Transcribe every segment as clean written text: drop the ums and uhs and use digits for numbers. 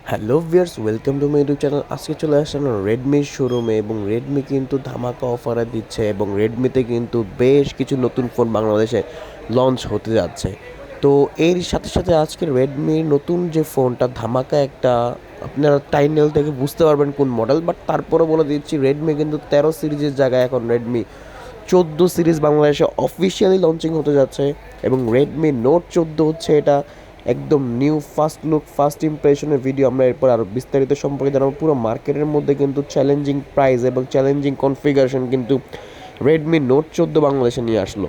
Hello viewers, welcome to my YouTube channel. আজকে চলে আসলাম রেডমির শোরুমে এবং রেডমি কিন্তু ধামাকা অফারে দিচ্ছে এবং রেডমিতে কিন্তু বেশ কিছু নতুন ফোন বাংলাদেশে লঞ্চ হতে যাচ্ছে। তো এর সাথে সাথে আজকে রেডমির নতুন যে ফোনটা ধামাকা একটা, আপনারা টাইটেল থেকে বুঝতে পারবেন কোন মডেল, বাট তারপরে বলে দিচ্ছি রেডমি কিন্তু 13 সিরিজের জায়গায় এখন রেডমি 14 সিরিজ বাংলাদেশে অফিসিয়ালি লঞ্চিং হতে যাচ্ছে এবং রেডমি নোট 14 হচ্ছে এটা একদম নিউ ফার্স্ট লুক ফার্স্ট ইমপ্রেশনের ভিডিও আমরা এরপর আরও বিস্তারিত সম্পর্কে জানাবো। পুরো মার্কেটের মধ্যে কিন্তু চ্যালেঞ্জিং প্রাইস এবং চ্যালেঞ্জিং কনফিগারেশন কিন্তু রেডমি নোট 14 বাংলাদেশে নিয়ে আসলো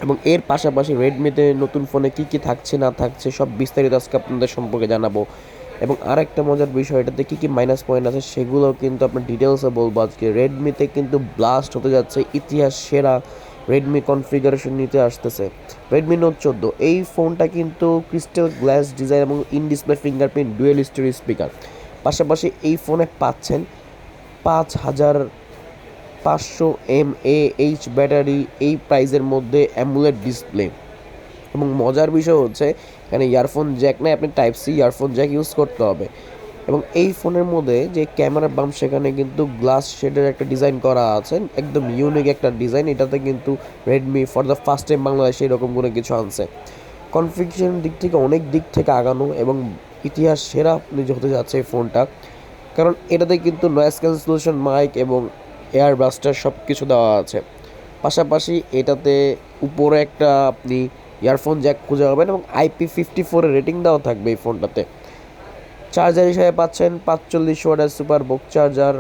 এবং এর পাশাপাশি রেডমিতে নতুন ফোনে কী কী থাকছে না থাকছে সব বিস্তারিত আজকে আপনাদের সম্পর্কে জানাবো। এবং আরেকটা মজার বিষয়, এটাতে কী কী মাইনাস পয়েন্ট আছে সেগুলো কিন্তু আপনার ডিটেলসে বলবো আজকে। রেডমিতে কিন্তু ব্লাস্ট হতে যাচ্ছে ইতিহাস সেরা রেডমি কনফিগারেশন নিতে আসতেছে রেডমি নোট 14। এই ফোনটা কিন্তু ক্রিস্টাল গ্লাস ডিজাইন এবং in display fingerprint dual story speaker, পাশাপাশি এই ফোনে পাচ্ছেন 5500 mAh ব্যাটারি এই প্রাইজের মধ্যে অ্যামুলেট ডিসপ্লে। এবং মজার বিষয় হচ্ছে এখানে ইয়ারফোন জ্যাক নাই, আপনি type C earphone jack use করতে হবে। এবং এই ফোনের মধ্যে যে ক্যামেরা বাম সেখানে কিন্তু গ্লাস শেডের একটা ডিজাইন করা আছে, একদম ইউনিক একটা ডিজাইন। এটাতে কিন্তু Redmi for the first time বাংলাদেশে এরকম কোনো কিছু আনছে। কনফিগারেশন দিক থেকে অনেক দিক থেকে আগানো এবং ইতিহাস সেরা আপনি হতে যাচ্ছে এই ফোনটা, কারণ এটাতে কিন্তু নয়েজ ক্যান্সেলেশন মাইক এবং এয়ার ব্লাস্টার সব কিছু দেওয়া আছে। পাশাপাশি এটাতে উপরে একটা আপনি ইয়ারফোন জ্যাক খুঁজে পাবেন এবং IP54 রেটিং দেওয়া থাকবে এই ফোনটাতে। চার্জার হিসেবে পাচ্ছেন 45 ওয়াটের সুপার বুক চার্জার,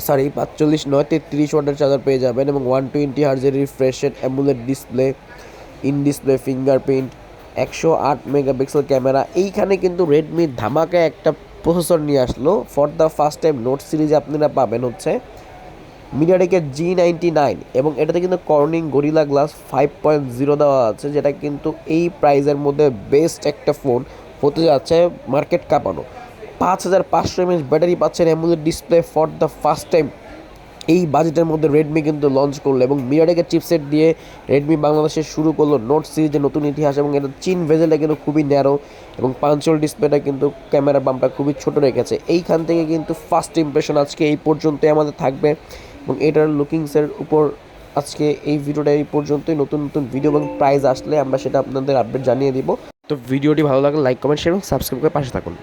33 ওয়াটের চার্জার পেয়ে যাবেন এবং 120 হার্জের refresh rate AMOLED display, in display fingerprint, 108 megapixel camera. এইখানে কিন্তু রেডমি ধামাকা একটা প্রসেসর নিয়ে আসলো for the first time. Note সিরিজে আপনারা পাবেন হচ্ছে মিডিয়াটেকের G99 এবং এটাতে কিন্তু কর্নিং গরিলা গ্লাস 5.0 দেওয়া আছে, যেটা কিন্তু এই প্রাইজের মধ্যে বেস্ট একটা ফোন হতে যাচ্ছে, মার্কেট কাঁপানো। 5500 mAh ব্যাটারি পাচ্ছেন, AMOLED display for the first time এই বাজেটের মধ্যে রেডমি কিন্তু লঞ্চ করলো এবং মিডিয়াটেকের চিপসেট দিয়ে রেডমি বাংলাদেশে শুরু করলো নোট সিরিজের নতুন ইতিহাস। এবং এটা চিন ভেজেলটা কিন্তু খুবই ন্যারো এবং পাঞ্চল ডিসপ্লেটা কিন্তু ক্যামেরা বামটা খুবই ছোট রেখেছে। এইখান থেকে কিন্তু ফার্স্ট ইমপ্রেশন আজকে এই পর্যন্তই আমাদের থাকবে এবং এটার লুকিংসের উপর আজকে এই ভিডিওটা এই পর্যন্তই। নতুন নতুন ভিডিও এবং প্রাইস আসলে আমরা সেটা আপনাদের আপডেট জানিয়ে দিব। তো ভিডিওটি ভালো লাগলে লাইক কমেন্ট শেয়ার এবং সাবস্ক্রাইব করে পাশে থাকুন।